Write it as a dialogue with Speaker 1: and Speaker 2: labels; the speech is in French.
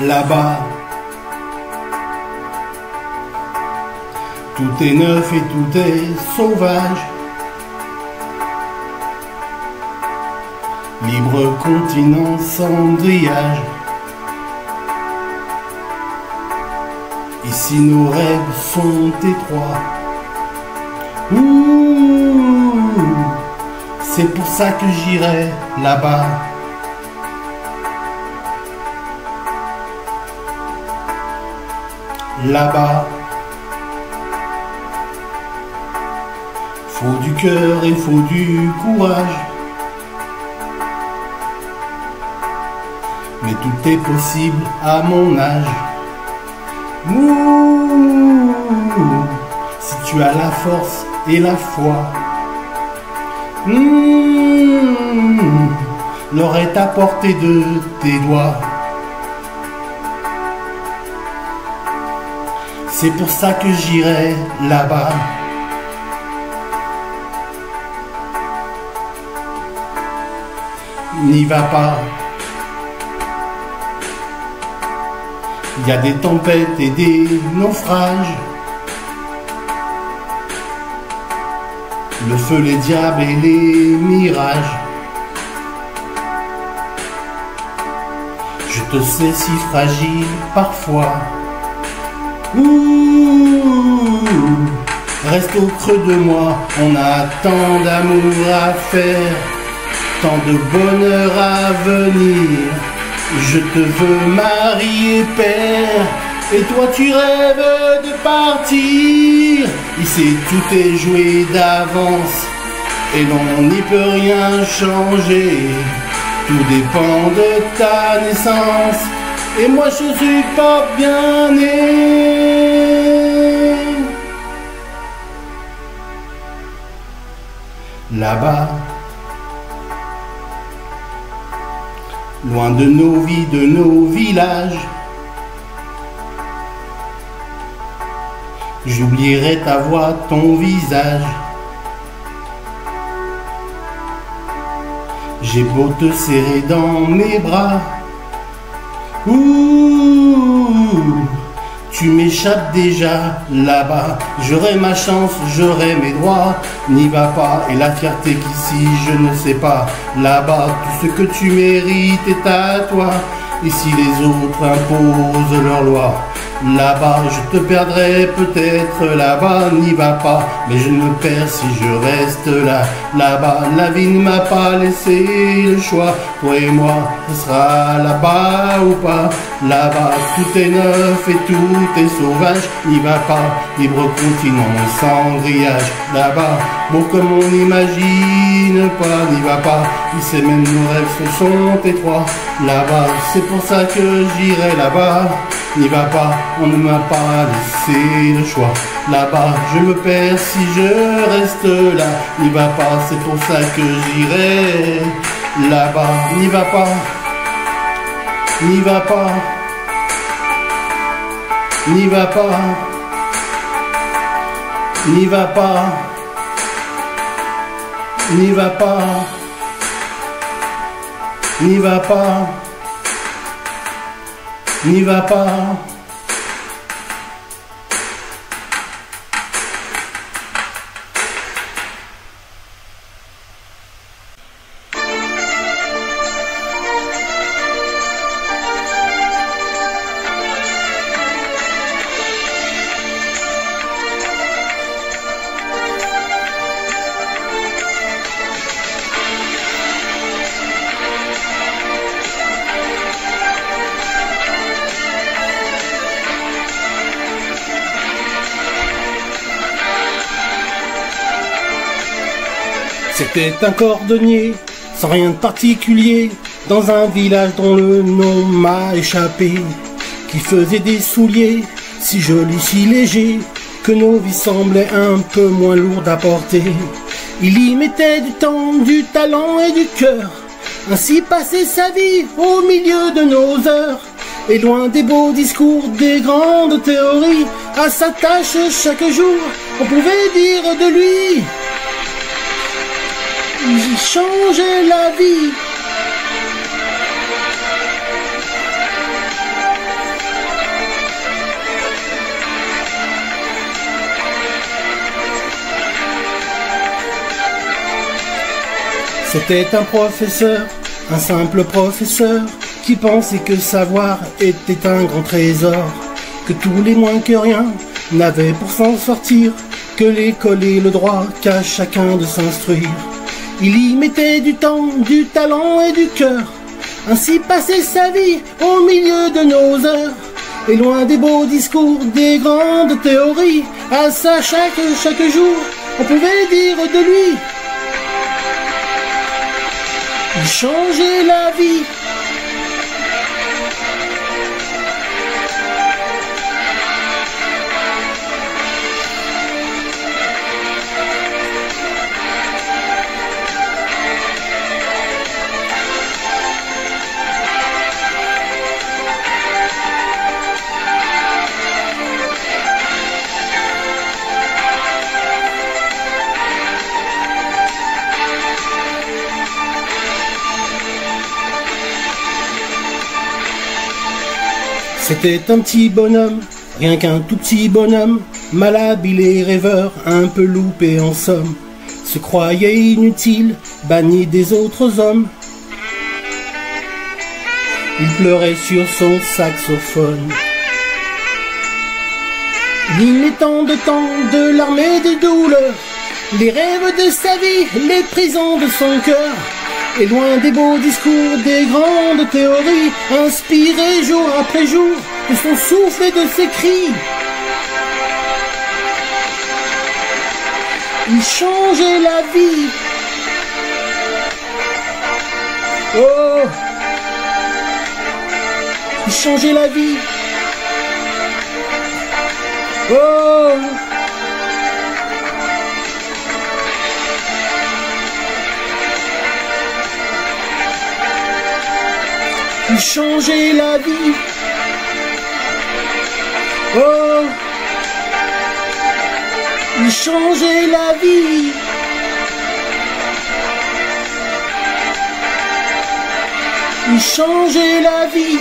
Speaker 1: là-bas. Tout est neuf et tout est sauvage. Libre continent sans grillage. Ici nos rêves sont étroits. C'est pour ça que j'irai là-bas. Là-bas. Faut du cœur et faut du courage. Mais tout est possible à mon âge. Si tu as la force et la foi, l'or est à portée de tes doigts. C'est pour ça que j'irai là-bas. N'y va pas. Il y a des tempêtes et des naufrages. Le feu, les diables et les mirages. Je te sais si fragile parfois. Reste au creux de moi, on a tant d'amour à faire, tant de bonheur à venir. Je te veux marier père, et toi tu rêves de partir. Ici tout est joué d'avance, et l'on n'y peut rien changer. Tout dépend de ta naissance, et moi je suis pas bien né. Là-bas, loin de nos vies, de nos villages, j'oublierai ta voix, ton visage. J'ai beau te serrer dans mes bras, tu m'échappes déjà là-bas. J'aurai ma chance, j'aurai mes droits. N'y va pas, et la fierté qu'ici je ne sais pas. Là-bas, tout ce que tu mérites est à toi. Ici les autres imposent leurs lois. Là-bas, je te perdrai peut-être là-bas. N'y va pas, mais je me perds si je reste là. Là-bas, la vie ne m'a pas laissé le choix. Toi et moi, ce sera là-bas ou pas. Là-bas, tout est neuf et tout est sauvage. N'y va pas, libre continent sans grillage. Là-bas, beau comme on n'imagine pas. N'y va pas, ici même nos rêves sont étroits. Là-bas, c'est pour ça que j'irai là-bas. N'y va pas, on ne m'a pas laissé le choix. Là-bas, je me perds si je reste là. N'y va pas, c'est pour ça que j'irai là-bas. N'y va pas, n'y va pas, n'y va pas, n'y va pas, n'y va pas, n'y va pas, n'y va pas. C'était un cordonnier, sans rien de particulier, dans un village dont le nom m'a échappé, qui faisait des souliers si jolis, si légers, que nos vies semblaient un peu moins lourdes à porter. Il y mettait du temps, du talent et du cœur, ainsi passait sa vie au milieu de nos heures. Et loin des beaux discours, des grandes théories, à sa tâche chaque jour, on pouvait dire de lui: j'ai changé la vie. C'était un professeur, un simple professeur, qui pensait que savoir était un grand trésor, que tous les moins que rien n'avaient pour s'en sortir, que l'école et le droit qu'à chacun de s'instruire. Il y mettait du temps, du talent et du cœur, ainsi passait sa vie au milieu de nos heures. Et loin des beaux discours, des grandes théories, à ça chaque jour, on pouvait dire de lui: il changeait la vie. C'était un petit bonhomme, rien qu'un tout petit bonhomme, malhabile et rêveur, un peu loupé en somme, se croyait inutile, banni des autres hommes. Il pleurait sur son saxophone. Il est tant de larmes et de douleurs, les rêves de sa vie, les prisons de son cœur. Et loin des beaux discours, des grandes théories, inspiré jour après jour de son souffle et de ses cris. Il changeait la vie. Oh, il changeait la vie. Oh, il changeait la vie. Oh, il changeait la vie. Il changeait la vie.